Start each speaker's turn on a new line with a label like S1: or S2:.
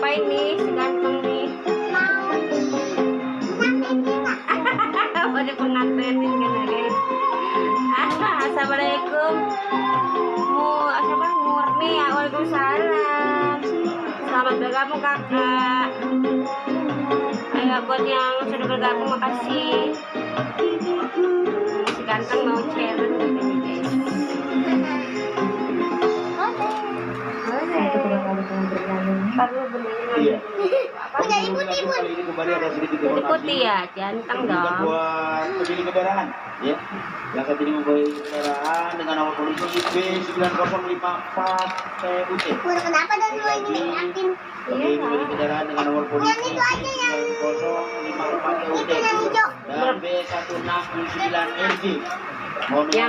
S1: ngapain nih si ganteng nih? Udah pengantenin kan guys. Assalamualaikum. Murni ya, waalaikumsalam. Selamat bergabung kakak. Ayo buat yang sudah bergabung makasih. Si ganteng mau challenge katanya guys. Putih ya, ganteng dong.
S2: Buat pemilik kendaraan, ya. Yang saat ini membawa kendaraan dengan nomor polisi B9054 TUT.
S3: Kenapa dan lu ini yakin?
S2: Pemilik kendaraan dengan nomor polisi B9054 TUT dan B1679LG.